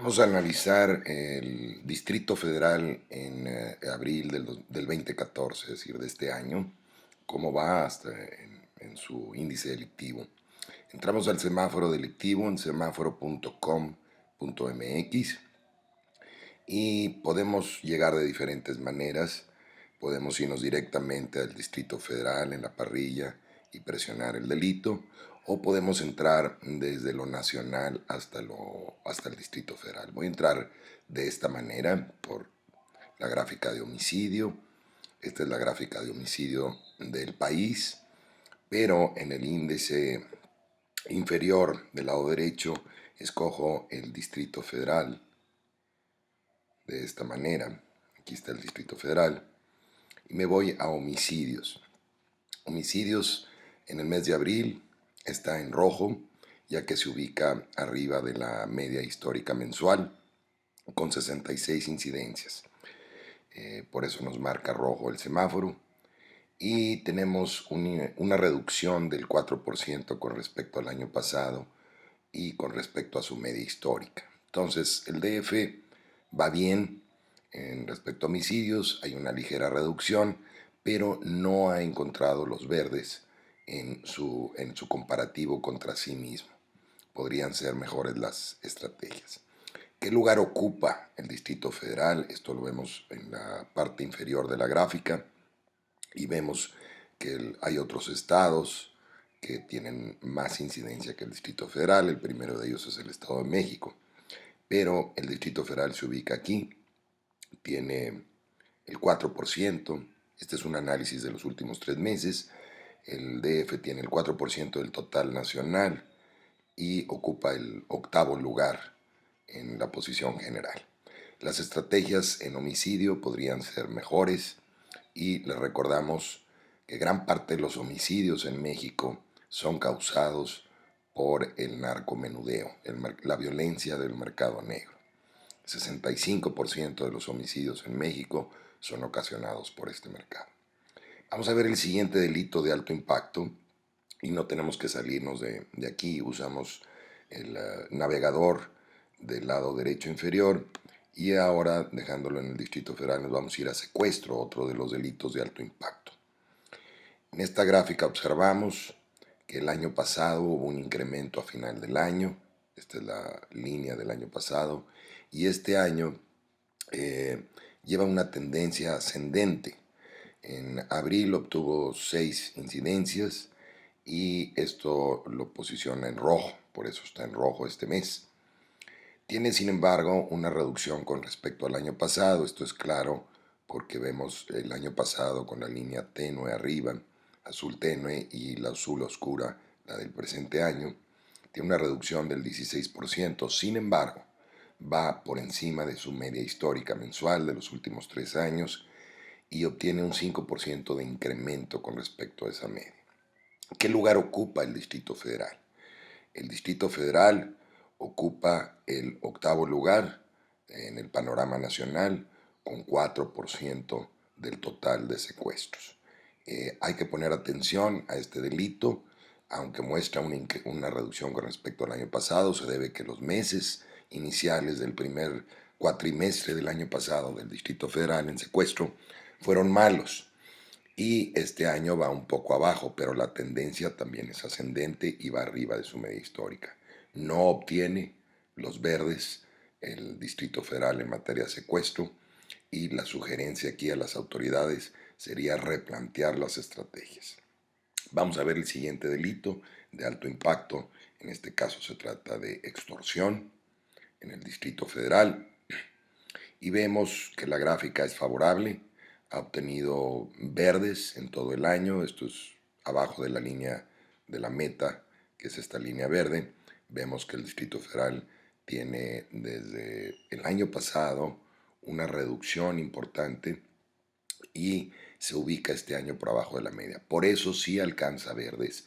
Vamos a analizar el Distrito Federal en abril del 2014, es decir, de este año, cómo va hasta en su índice delictivo. Entramos al semáforo delictivo en semáforo.com.mx y podemos llegar de diferentes maneras. Podemos irnos directamente al Distrito Federal en la parrilla y presionar el delito, o podemos entrar desde lo nacional hasta el Distrito Federal. Voy a entrar de esta manera por la gráfica de homicidio. Esta es la gráfica de homicidio del país, pero en el índice inferior del lado derecho escojo el Distrito Federal de esta manera. Aquí está el Distrito Federal y me voy a homicidios. Homicidios en el mes de abril está en rojo, ya que se ubica arriba de la media histórica mensual, con 66 incidencias. Por eso nos marca rojo el semáforo. Y tenemos una reducción del 4% con respecto al año pasado y con respecto a su media histórica. Entonces, el DF va bien en respecto a homicidios, hay una ligera reducción, pero no ha encontrado los verdes en su comparativo contra sí mismo. Podrían ser mejores las estrategias. ¿Qué lugar ocupa el Distrito Federal? Esto lo vemos en la parte inferior de la gráfica y vemos que hay otros estados que tienen más incidencia que el Distrito Federal. El primero de ellos es el Estado de México, pero el Distrito Federal se ubica aquí, tiene el 4%. Este es un análisis de los últimos 3 meses. El DF tiene el 4% del total nacional y ocupa el octavo lugar en la posición general. Las estrategias en homicidio podrían ser mejores y les recordamos que gran parte de los homicidios en México son causados por el narcomenudeo, la violencia del mercado negro. 65% de los homicidios en México son ocasionados por este mercado. Vamos a ver el siguiente delito de alto impacto y no tenemos que salirnos de aquí. Usamos el navegador del lado derecho inferior y ahora, dejándolo en el Distrito Federal, nos vamos a ir a secuestro, otro de los delitos de alto impacto. En esta gráfica observamos que el año pasado hubo un incremento a final del año. Esta es la línea del año pasado y este año lleva una tendencia ascendente. En abril obtuvo 6 incidencias y esto lo posiciona en rojo, por eso está en rojo este mes. Tiene, sin embargo, una reducción con respecto al año pasado. Esto es claro porque vemos el año pasado con la línea tenue arriba, azul tenue, y la azul oscura, la del presente año. Tiene una reducción del 16%. Sin embargo, va por encima de su media histórica mensual de los últimos 3 años y obtiene un 5% de incremento con respecto a esa media. ¿Qué lugar ocupa el Distrito Federal? El Distrito Federal ocupa el octavo lugar en el panorama nacional con 4% del total de secuestros. Hay que poner atención a este delito, aunque muestra una reducción con respecto al año pasado. Se debe que los meses iniciales del primer cuatrimestre del año pasado del Distrito Federal en secuestro fueron malos y este año va un poco abajo, pero la tendencia también es ascendente y va arriba de su media histórica. No obtiene los verdes el Distrito Federal en materia de secuestro y la sugerencia aquí a las autoridades sería replantear las estrategias. Vamos a ver el siguiente delito de alto impacto. En este caso se trata de extorsión en el Distrito Federal y vemos que la gráfica es favorable. Ha obtenido verdes en todo el año. Esto es abajo de la línea de la meta, que es esta línea verde. Vemos que el Distrito Federal tiene desde el año pasado una reducción importante y se ubica este año por abajo de la media. Por eso sí alcanza verdes,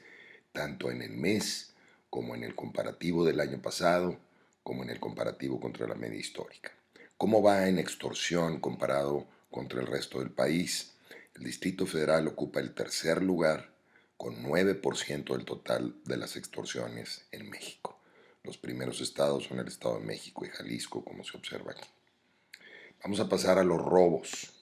tanto en el mes como en el comparativo del año pasado, como en el comparativo contra la media histórica. ¿Cómo va en extorsión comparado contra el resto del país? El Distrito Federal ocupa el tercer lugar con 9% del total de las extorsiones en México. Los primeros estados son el Estado de México y Jalisco, como se observa aquí. Vamos a pasar a los robos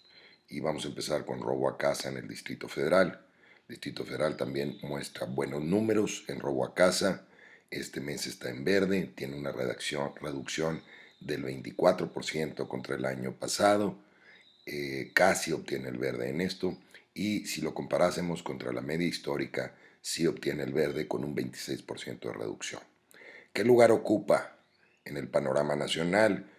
y vamos a empezar con robo a casa en el Distrito Federal. El Distrito Federal también muestra buenos números en robo a casa. Este mes está en verde, tiene una reducción del 24% contra el año pasado. Casi obtiene el verde en esto. Y si lo comparásemos contra la media histórica, sí obtiene el verde con un 26% de reducción. ¿Qué lugar ocupa en el panorama nacional?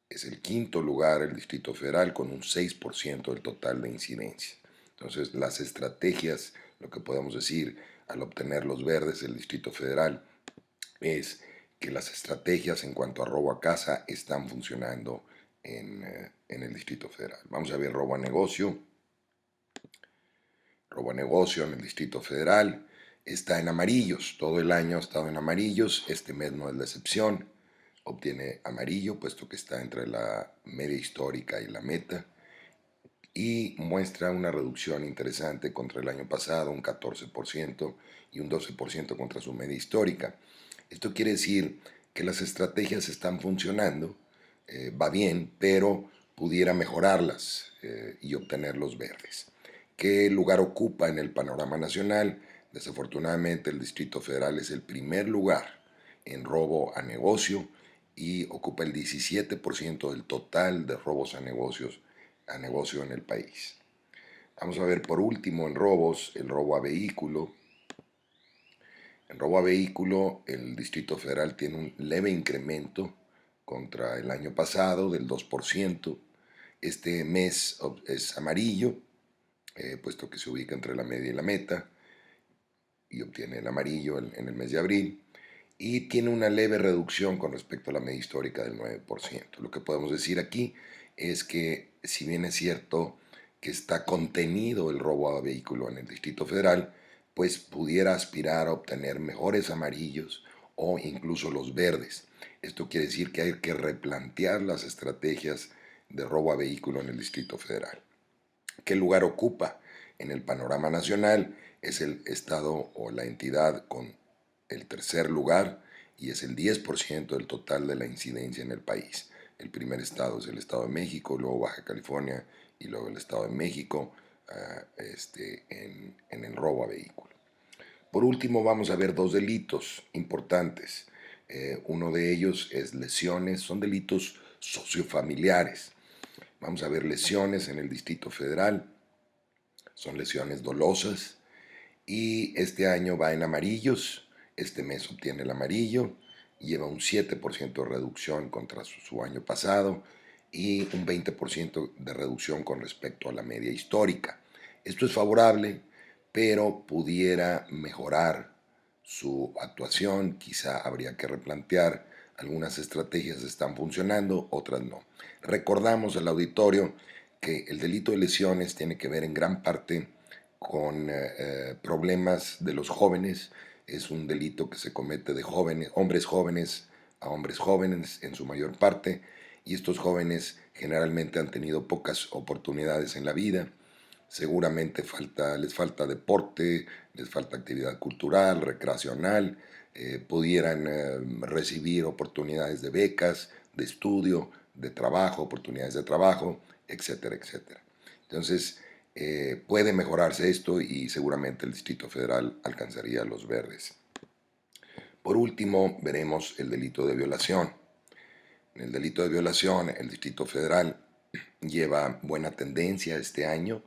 Es el quinto lugar el Distrito Federal con un 6% del total de incidencia. Entonces, las estrategias, lo que podemos decir al obtener los verdes del Distrito Federal es que las estrategias en cuanto a robo a casa están funcionando en el Distrito Federal. Vamos a ver robo a negocio. Robo a negocio en el Distrito Federal está en amarillos. Todo el año ha estado en amarillos. Este mes no es la excepción. Obtiene amarillo, puesto que está entre la media histórica y la meta, y muestra una reducción interesante contra el año pasado, un 14% y un 12% contra su media histórica. Esto quiere decir que las estrategias están funcionando, va bien, pero pudiera mejorarlas y obtener los verdes. ¿Qué lugar ocupa en el panorama nacional? Desafortunadamente el Distrito Federal es el primer lugar en robo a negocio y ocupa el 17% del total de robos a negocio en el país. Vamos a ver por último en robos, el robo a vehículo. En robo a vehículo, el Distrito Federal tiene un leve incremento contra el año pasado del 2%. Este mes es amarillo, puesto que se ubica entre la media y la meta, y obtiene el amarillo en el mes de abril, y tiene una leve reducción con respecto a la media histórica del 9%. Lo que podemos decir aquí es que, si bien es cierto que está contenido el robo a vehículo en el Distrito Federal, pues pudiera aspirar a obtener mejores amarillos o incluso los verdes. Esto quiere decir que hay que replantear las estrategias de robo a vehículo en el Distrito Federal. ¿Qué lugar ocupa en el panorama nacional? Es el estado o la entidad con el tercer lugar y es el 10% del total de la incidencia en el país. El primer estado es el Estado de México, luego Baja California y luego el Estado de México en el robo a vehículo. Por último, vamos a ver dos delitos importantes. Uno de ellos es lesiones, son delitos sociofamiliares. Vamos a ver lesiones en el Distrito Federal, son lesiones dolosas y este año va en amarillos, este mes obtiene el amarillo, lleva un 7% de reducción contra su año pasado y un 20% de reducción con respecto a la media histórica. Esto es favorable, pero pudiera mejorar su actuación, quizá habría que replantear, algunas estrategias están funcionando, otras no. Recordamos al auditorio que el delito de lesiones tiene que ver en gran parte con problemas de los jóvenes. Es un delito que se comete de jóvenes, hombres jóvenes a hombres jóvenes en su mayor parte, y estos jóvenes generalmente han tenido pocas oportunidades en la vida. Seguramente les falta deporte, les falta actividad cultural, recreacional, pudieran recibir oportunidades de becas, de estudio, de trabajo, oportunidades de trabajo, etcétera, etcétera. Entonces, puede mejorarse esto y seguramente el Distrito Federal alcanzaría los verdes. Por último, veremos el delito de violación. En el delito de violación, el Distrito Federal lleva buena tendencia este año,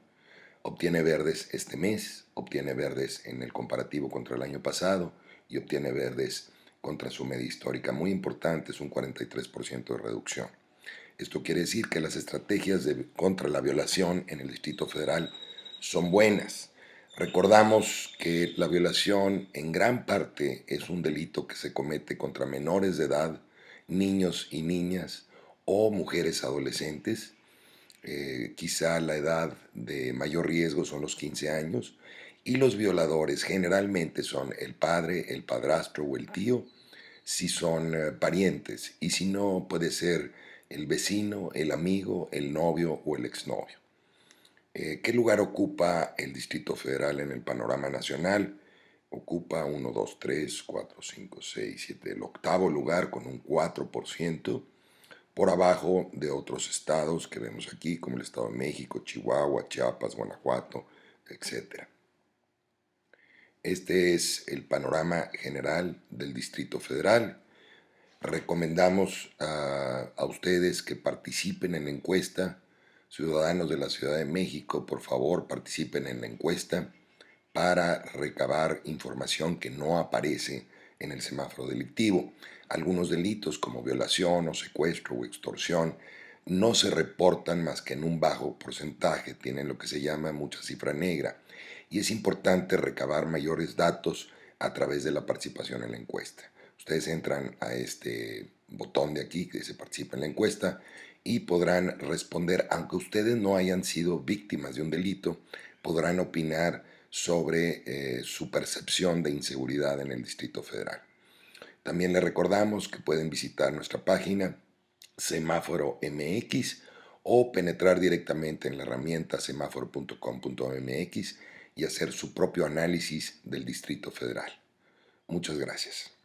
obtiene verdes este mes, obtiene verdes en el comparativo contra el año pasado y obtiene verdes contra su media histórica. Muy importante, es un 43% de reducción. Esto quiere decir que las estrategias contra la violación en el Distrito Federal son buenas. Recordamos que la violación en gran parte es un delito que se comete contra menores de edad, niños y niñas o mujeres adolescentes. Quizá la edad de mayor riesgo son los 15 años y los violadores generalmente son el padre, el padrastro o el tío, si son parientes, y si no, puede ser el vecino, el amigo, el novio o el exnovio. ¿Qué lugar ocupa el Distrito Federal en el panorama nacional? ocupa 1, 2, 3, 4, 5, 6, 7, el octavo lugar con un 4%, por abajo de otros estados que vemos aquí, como el Estado de México, Chihuahua, Chiapas, Guanajuato, etc. Este es el panorama general del Distrito Federal. Recomendamos a ustedes que participen en la encuesta. Ciudadanos de la Ciudad de México, por favor, participen en la encuesta para recabar información que no aparece en el semáforo delictivo. Algunos delitos como violación o secuestro o extorsión no se reportan más que en un bajo porcentaje, tienen lo que se llama mucha cifra negra, y es importante recabar mayores datos a través de la participación en la encuesta. Ustedes entran a este botón de aquí que dice participa en la encuesta y podrán responder, aunque ustedes no hayan sido víctimas de un delito, podrán opinar sobre su percepción de inseguridad en el Distrito Federal. También les recordamos que pueden visitar nuestra página Semáforo MX o penetrar directamente en la herramienta semáforo.com.mx y hacer su propio análisis del Distrito Federal. Muchas gracias.